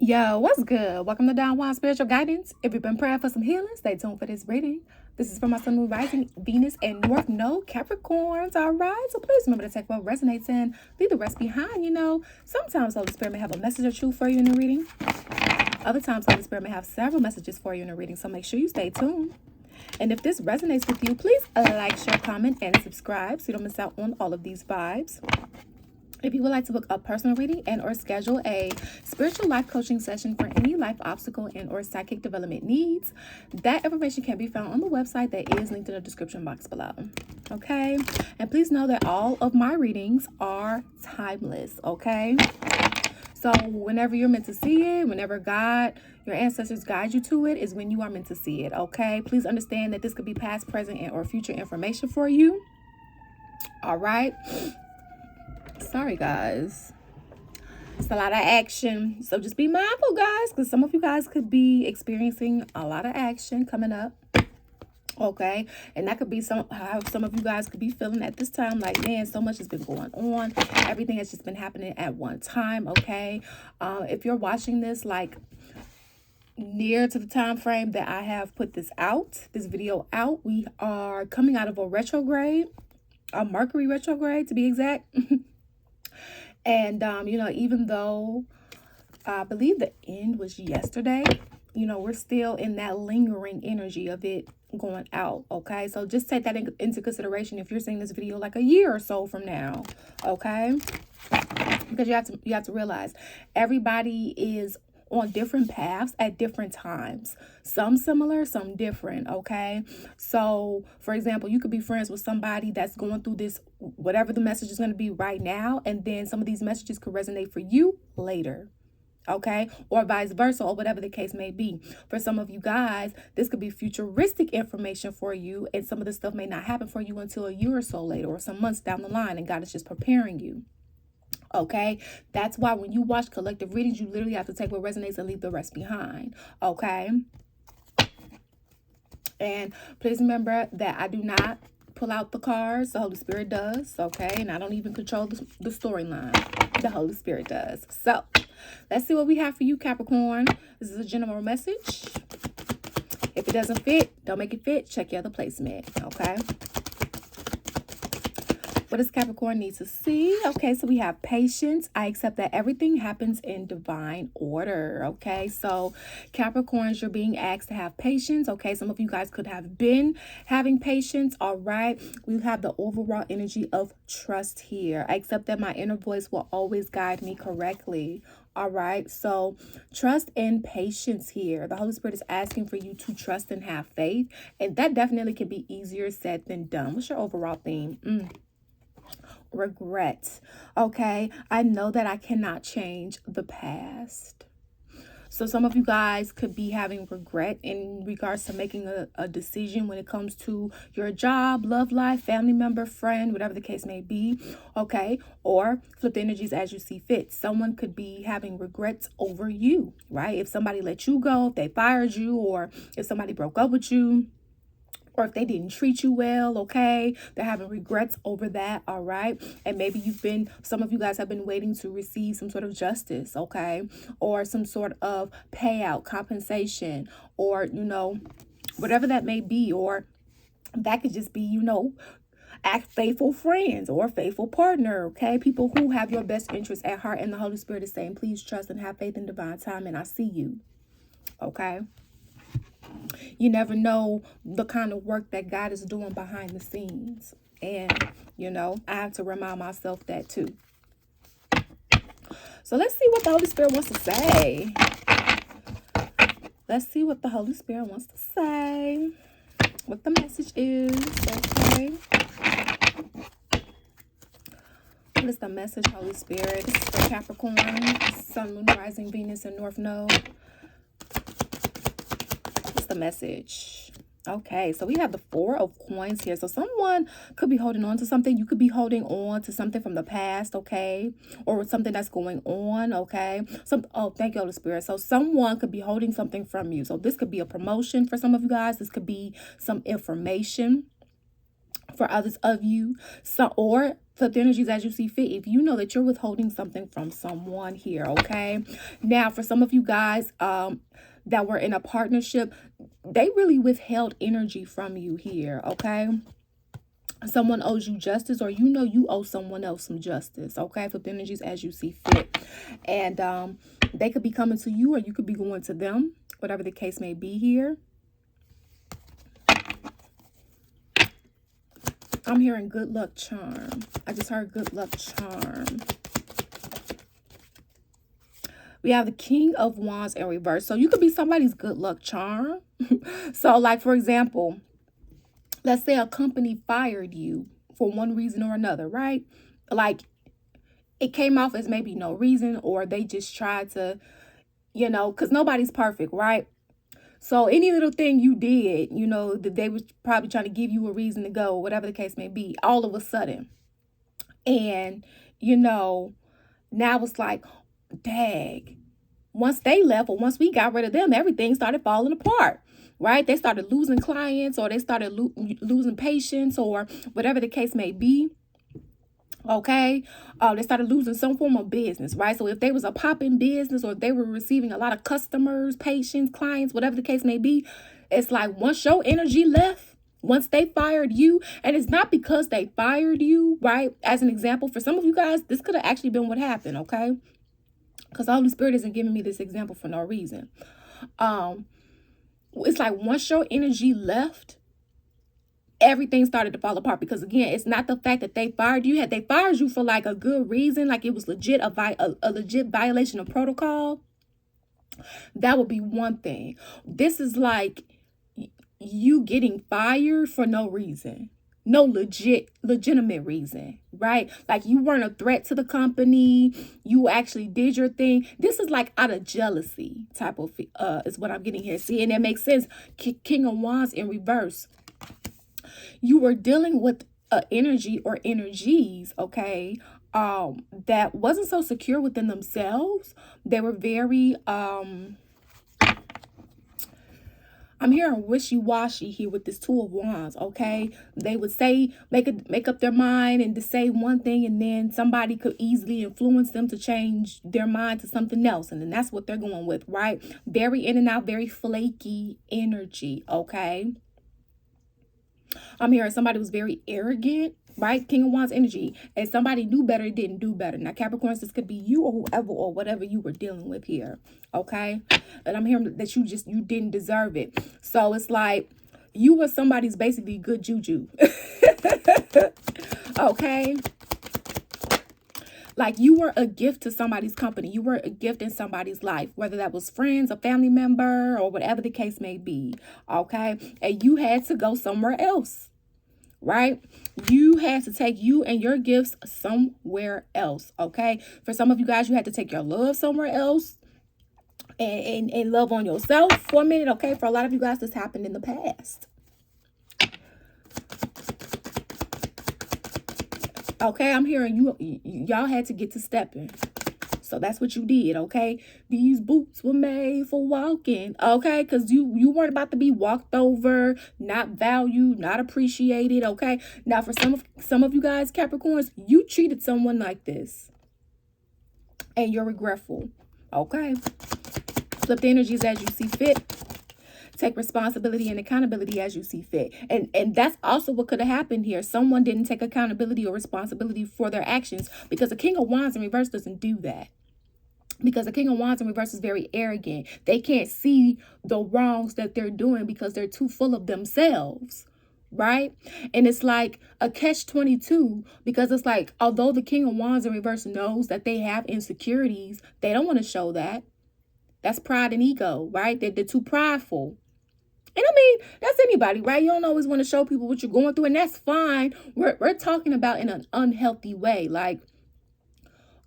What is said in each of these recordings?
Yo, what's good? Welcome to Downwine Spiritual Guidance. If you've been praying for some healing, stay tuned for this reading. This is for my Sun, Moon, Rising, Venus, and North Node Capricorns. All right, so please remember to take what resonates and leave the rest behind. Sometimes Holy Spirit may have a message or two for you in the reading. Other times Holy Spirit may have several messages for you in the reading, so make sure you stay tuned. And if this resonates with you, please like, share, comment, and subscribe so you don't miss out on all of these vibes. If you would like to book a personal reading and or schedule a spiritual life coaching session for any life obstacle and or psychic development needs, that information can be found on the website that is linked in the description box below. Okay? And please know that all of my readings are timeless. Okay? So whenever you're meant to see it, whenever God, your ancestors guide you to it, is when you are meant to see it. Okay? Please understand that this could be past, present, and or future information for you. All right? Sorry, guys. It's a lot of action. So just be mindful, guys, because some of you guys could be experiencing a lot of action coming up. Okay. And that could be how some of you guys could be feeling at this time. Like, man, so much has been going on. Everything has just been happening at one time. Okay. If you're watching this, like, near to the time frame that I have put this video out, we are coming out of a retrograde, a Mercury retrograde to be exact. And, even though I believe the end was yesterday, we're still in that lingering energy of it going out. Okay. So just take that into consideration if you're seeing this video like a year or so from now. Okay. Because you have to realize everybody is on different paths at different times. Some similar, some different. Okay. So for example, you could be friends with somebody that's going through this, whatever the message is going to be right now. And then some of these messages could resonate for you later. Okay. Or vice versa, or whatever the case may be. For some of you guys, this could be futuristic information for you. And some of this stuff may not happen for you until a year or so later, or some months down the line. And God is just preparing you. Okay, that's why when you watch collective readings, you literally have to take what resonates and leave the rest behind. Okay, and please remember that I do not pull out the cards. The Holy Spirit does. Okay, and I don't even control the storyline. The Holy Spirit does. So let's see what we have for you, Capricorn. This is a general message. If it doesn't fit, don't make it fit. Check your other placement. Okay. What does Capricorn need to see? Okay, so we have patience. I accept that everything happens in divine order. Okay, so Capricorns, you're being asked to have patience. Okay, some of you guys could have been having patience. All right, we have the overall energy of trust here. I accept that my inner voice will always guide me correctly. All right, so trust and patience here. The Holy Spirit is asking for you to trust and have faith, and that definitely can be easier said than done. What's your overall theme? Regret. Okay, I know that I cannot change the past. So some of you guys could be having regret in regards to making a decision when it comes to your job, love life, family member, friend, whatever the case may be. Okay, or flip the energies as you see fit. Someone could be having regrets over you, right? If somebody let you go, if they fired you, or if somebody broke up with you, or if they didn't treat you well. Okay, they're having regrets over that. All right, and maybe some of you guys have been waiting to receive some sort of justice. Okay, or some sort of payout, compensation, or whatever that may be. Or that could just be act faithful friends or faithful partner. Okay, people who have your best interest at heart. And the Holy Spirit is saying, please trust and have faith in divine time, and I see you. Okay. You never know the kind of work that God is doing behind the scenes. And, I have to remind myself that too. So let's see what the Holy Spirit wants to say. Let's see what the Holy Spirit wants to say. What the message is. Okay. What is the message, Holy Spirit? This is for Capricorn, Sun, Moon, Rising, Venus, and North Node. The message. Okay, so we have the Four of Coins here. So someone could be holding on to something. You could be holding on to something from the past, okay, or something that's going on. Okay, thank you, Holy Spirit. So someone could be holding something from you. So this could be a promotion for some of you guys. This could be some information for others of you. Or Flip the energies as you see fit. If you know that you're withholding something from someone here, okay? Now, for some of you guys that were in a partnership, they really withheld energy from you here, okay? Someone owes you justice, or you know you owe someone else some justice, okay? Flip the energies as you see fit. And they could be coming to you, or you could be going to them, whatever the case may be here. I'm hearing good luck charm. I just heard good luck charm. We have the King of Wands in reverse. So you could be somebody's good luck charm. So like, for example, let's say a company fired you for one reason or another, right? Like it came off as maybe no reason, or they just tried to, you know, because nobody's perfect, right? So any little thing you did, you know, that they were probably trying to give you a reason to go, whatever the case may be, all of a sudden. And, you know, now it's like, dang, once they left, or once we got rid of them, everything started falling apart, right? They started losing clients, or they started losing patients, or whatever the case may be. Okay, they started losing some form of business, right? So if they was a popping business, or if they were receiving a lot of customers, patients, clients, whatever the case may be, it's like once your energy left, once they fired you, and it's not because they fired you, right? As an example, for some of you guys, this could have actually been what happened, okay? Because the Holy Spirit isn't giving me this example for no reason. It's like once your energy left, everything started to fall apart. Because again, it's not the fact that they fired you. Had they fired you for like a good reason, like it was legit, a legit violation of protocol, that would be one thing. This is like you getting fired for no reason, no legitimate reason, right? Like you weren't a threat to the company, you actually did your thing. This is like out of jealousy type of is what I'm getting here. See, and that makes sense. King of Wands in reverse. You were dealing with energy or energies, okay, that wasn't so secure within themselves. They were very I'm hearing wishy-washy here with this Two of Wands, okay? They would say, make up their mind and to say one thing, and then somebody could easily influence them to change their mind to something else. And then that's what they're going with, right? Very in and out, very flaky energy, okay? I'm hearing somebody was very arrogant, right? King of Wands energy. And somebody knew better, didn't do better. Now, Capricorns, this could be you or whoever or whatever you were dealing with here, okay? And I'm hearing that you didn't deserve it. So it's like you were somebody's basically good juju. Okay? Like you were a gift to somebody's company. You were a gift in somebody's life, whether that was friends, a family member, or whatever the case may be. Okay. And you had to go somewhere else, right? You had to take you and your gifts somewhere else. Okay. For some of you guys, you had to take your love somewhere else and love on yourself for a minute. Okay. For a lot of you guys, this happened in the past. Okay, I'm hearing y'all had to get to stepping. So that's what you did, okay? These boots were made for walking, okay? Because you weren't about to be walked over, not valued, not appreciated, okay? Now, for some of you guys, Capricorns, you treated someone like this. And you're regretful, okay? Flip the energies as you see fit. Take responsibility and accountability as you see fit. And that's also what could have happened here. Someone didn't take accountability or responsibility for their actions, because the King of Wands in reverse doesn't do that. Because the King of Wands in reverse is very arrogant. They can't see the wrongs that they're doing because they're too full of themselves, right? And it's like a catch-22, because it's like, although the King of Wands in reverse knows that they have insecurities, they don't want to show that. That's pride and ego, right? They're too prideful. And I mean, that's anybody, right? You don't always want to show people what you're going through, and that's fine. We're talking about in an unhealthy way. Like,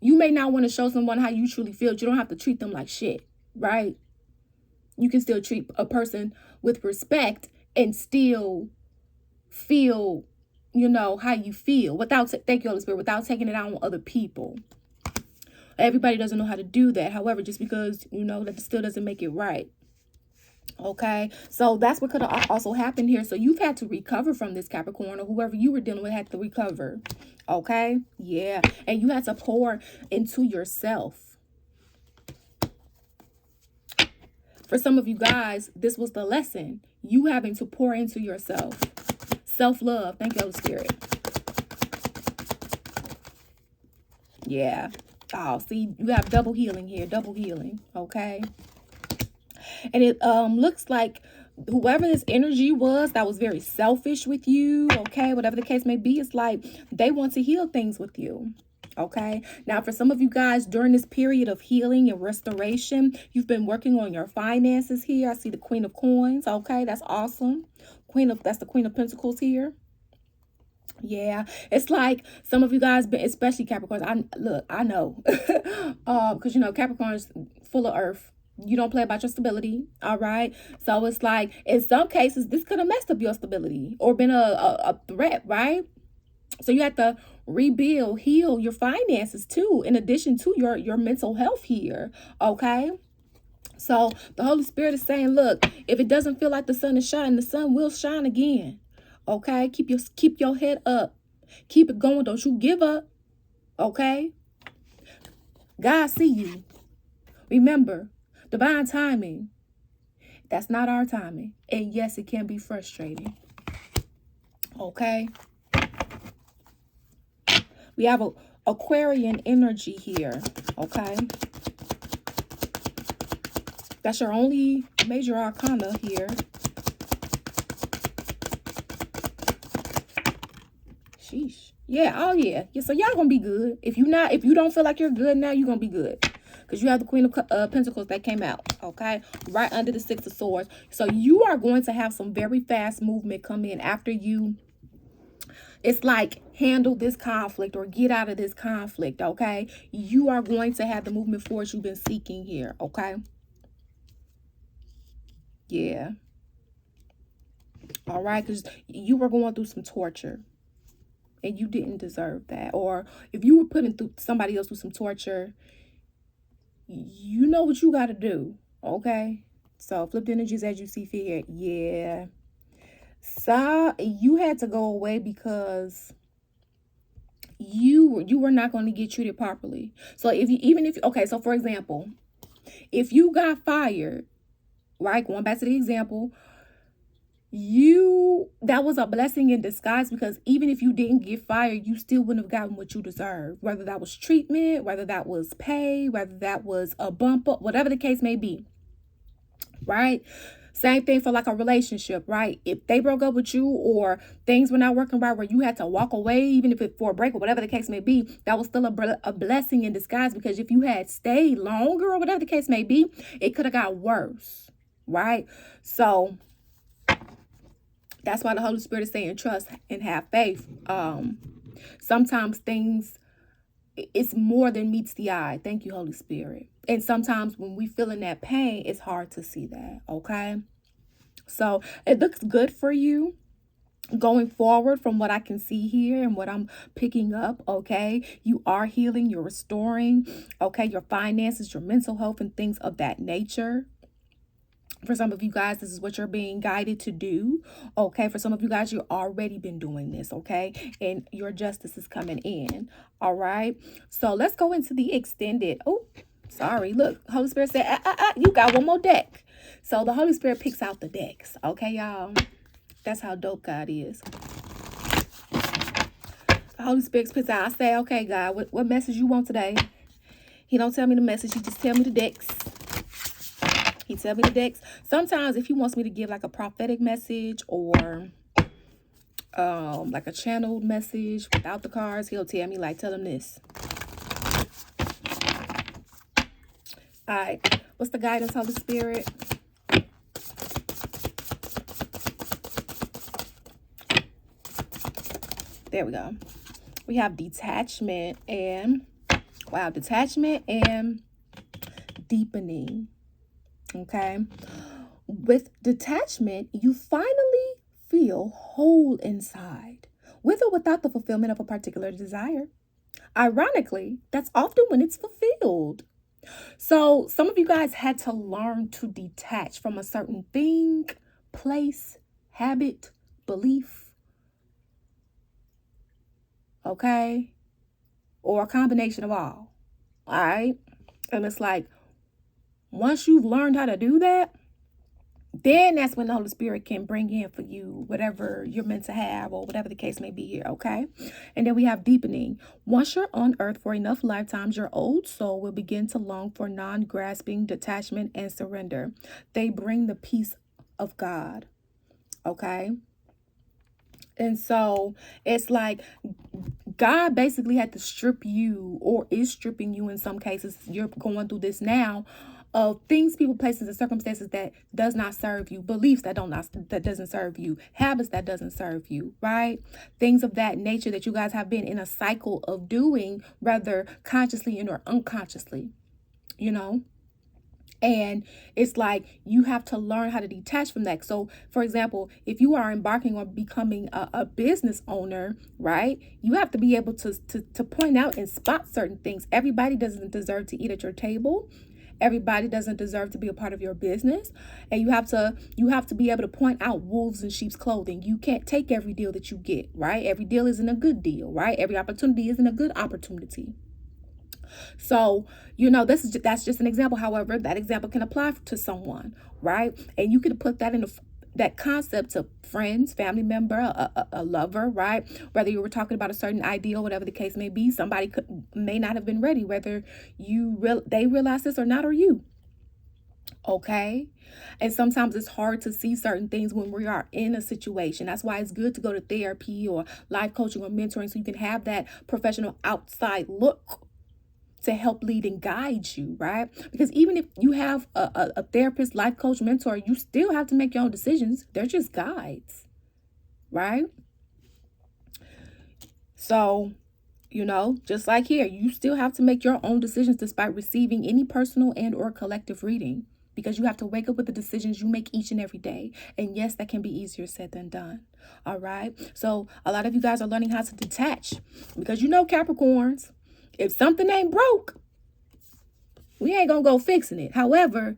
you may not want to show someone how you truly feel. You don't have to treat them like shit, right? You can still treat a person with respect and still feel, you know, how you feel without, thank you, Holy Spirit, without taking it out on other people. Everybody doesn't know how to do that. However, just because, you know, that still doesn't make it right. Okay, so that's what could have also happened here. So you've had to recover from this, Capricorn, or whoever you were dealing with had to recover. Okay, yeah, and you had to pour into yourself. For some of you guys, this was the lesson. You having to pour into yourself. Self-love. Thank you, Holy Spirit. Yeah. Oh, see, you have double healing here. Double healing. Okay. And it looks like whoever this energy was that was very selfish with you, okay, whatever the case may be, it's like they want to heal things with you. Okay, now for some of you guys during this period of healing and restoration, you've been working on your finances here. I see the Queen of Coins. Okay, that's awesome. That's the Queen of Pentacles here. Yeah, it's like some of you guys, especially Capricorns. I know, because you know Capricorn's full of earth. You don't play about your stability, all right? So it's like in some cases this could have messed up your stability or been a threat, right? So you have to rebuild, heal your finances too, in addition to your mental health here, okay? So the Holy Spirit is saying, look, if it doesn't feel like the sun is shining, the sun will shine again. Okay? Keep your head up. Keep it going. Don't you give up. Okay? God see you. Remember, divine timing. That's not our timing. And yes, it can be frustrating. Okay? We have a Aquarian energy here. Okay? That's your only major arcana here. Sheesh. Yeah, oh yeah. Yeah, so y'all gonna be good. If you don't feel like you're good now, you're gonna be good. Because you have the Queen of Pentacles that came out, okay? Right under the Six of Swords. So you are going to have some very fast movement come in after you. It's like handle this conflict or get out of this conflict, okay? You are going to have the movement force you've been seeking here, okay? Yeah. All right, because you were going through some torture. And you didn't deserve that. Or if you were putting through somebody else through some torture, you know what you got to do. Okay. So flipped energies as you see fit. Yeah. So you had to go away because you were not going to get treated properly. So okay, so for example, if you got fired, right? Going back to the example, that was a blessing in disguise, because even if you didn't get fired, you still wouldn't have gotten what you deserve, whether that was treatment, whether that was pay, whether that was a bump up, whatever the case may be, right? Same thing for like a relationship, right? If they broke up with you or things were not working right, where you had to walk away, even if it for a break or whatever the case may be, that was still a blessing in disguise, because if you had stayed longer or whatever the case may be, it could have got worse, right? So that's why the Holy Spirit is saying trust and have faith. Sometimes things, it's more than meets the eye. Thank you, Holy Spirit. And sometimes when we feel in that pain, it's hard to see that, okay? So it looks good for you going forward from what I can see here and what I'm picking up, okay? You are healing, you're restoring, okay? Your finances, your mental health, and things of that nature. For some of you guys, this is what you're being guided to do, okay? For some of you guys, you've already been doing this, okay? And your justice is coming in, all right? So let's go into the extended. Oh, sorry. Look, Holy Spirit said, you got one more deck. So the Holy Spirit picks out the decks, okay, y'all? That's how dope God is. The Holy Spirit picks out. I say, okay, God, what message you want today? He don't tell me the message. He just tell me the decks. He tell me the decks. Sometimes if he wants me to give like a prophetic message or like a channeled message without the cards, he'll tell me like, tell him this. All right. What's the guidance, Holy Spirit? There we go. We have detachment and, wow, detachment and deepening. Okay. With detachment, you finally feel whole inside, with or without the fulfillment of a particular desire. Ironically, that's often when it's fulfilled. So some of you guys had to learn to detach from a certain thing, place, habit, belief, okay? Or a combination of all right? And it's like, once you've learned how to do that, then that's when the Holy Spirit can bring in for you whatever you're meant to have or whatever the case may be here, okay? And then we have deepening. Once you're on earth for enough lifetimes, your old soul will begin to long for non-grasping detachment and surrender. They bring the peace of God, okay? And so it's like God basically had to strip you, or is stripping you in some cases. You're going through this now, of things, people, places, and circumstances that does not serve you, beliefs that that doesn't serve you, habits that doesn't serve you, right? Things of that nature that you guys have been in a cycle of doing, whether consciously and or unconsciously, you know. And it's like you have to learn how to detach from that. So, for example, if you are embarking on becoming a business owner, right, you have to be able to point out and spot certain things. Everybody doesn't deserve to eat at your table. Everybody doesn't deserve to be a part of your business. And you have to be able to point out wolves in sheep's clothing. You can't take every deal that you get, right? Every deal isn't a good deal, right? Every opportunity isn't a good opportunity. So, that's just an example. However, that example can apply to someone, right? And you could put that in that concept to friends, family member, a lover, right? Whether you were talking about a certain ideal, whatever the case may be, somebody may not have been ready, whether they realize this or not, or you. Okay. And sometimes it's hard to see certain things when we are in a situation. That's why it's good to go to therapy or life coaching or mentoring, so you can have that professional outside look to help lead and guide you, right? Because even if you have a therapist, life coach, mentor, you still have to make your own decisions. They're just guides, right? So, just like here, you still have to make your own decisions despite receiving any personal and or collective reading, because you have to wake up with the decisions you make each and every day. And yes, that can be easier said than done. All right. So a lot of you guys are learning how to detach, because Capricorns, if something ain't broke, we ain't gonna go fixing it. However,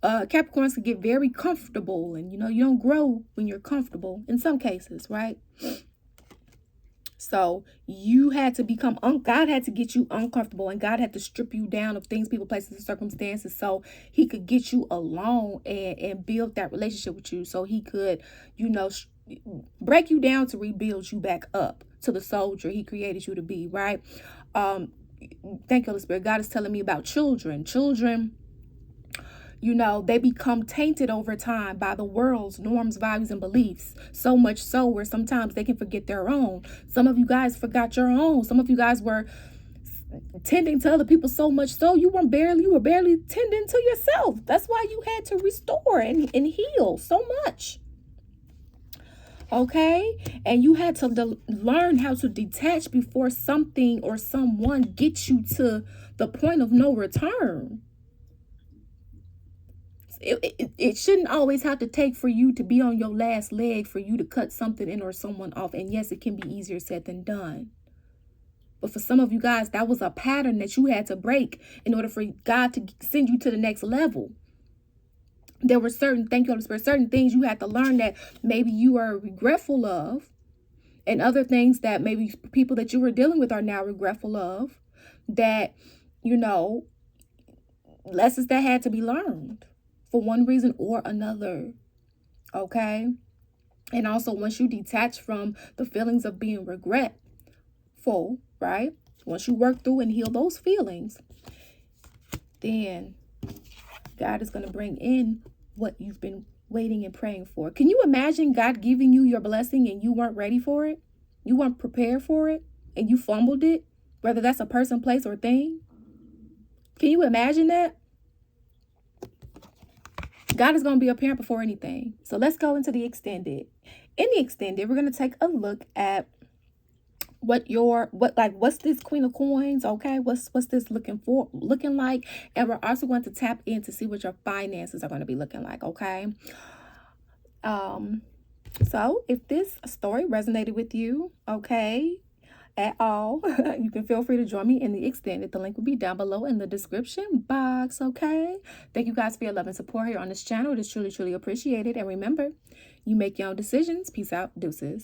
Capricorns can get very comfortable, and you don't grow when you're comfortable in some cases, right? So you had to become, God had to get you uncomfortable, and God had to strip you down of things, people, places, and circumstances, so he could get you alone and build that relationship with you, so he could, break you down to rebuild you back up to the soldier he created you to be, right? Thank you, Holy Spirit. God is telling me about children. They become tainted over time by the world's norms, values, and beliefs. So much so where sometimes they can forget their own. Some of you guys forgot your own. Some of you guys were tending to other people so much so you were barely tending to yourself. That's why you had to restore and heal so much. Okay? And you had to learn how to detach before something or someone gets you to the point of no return. It shouldn't always have to take for you to be on your last leg for you to cut something in or someone off. And yes, it can be easier said than done. But for some of you guys, that was a pattern that you had to break in order for God to send you to the next level. There were certain things you had to learn that maybe you are regretful of, and other things that maybe people that you were dealing with are now regretful of, that, lessons that had to be learned for one reason or another. Okay? And also, once you detach from the feelings of being regretful, right? Once you work through and heal those feelings, then God is going to bring in what you've been waiting and praying for. Can you imagine God giving you your blessing and you weren't ready for it? You weren't prepared for it and you fumbled it, whether that's a person, place, or thing? Can you imagine that? God is going to be a parent before anything. So let's go into the extended. In the extended, we're going to take a look at what's this Queen of Coins, okay? What's this looking like? And we're also going to tap in to see what your finances are going to be looking like, okay? So if this story resonated with you, okay, at all, you can feel free to join me in the extended. The link will be down below in the description box, okay? Thank you guys for your love and support here on this channel. It is truly, truly appreciated. And remember, you make your own decisions. Peace out. Deuces.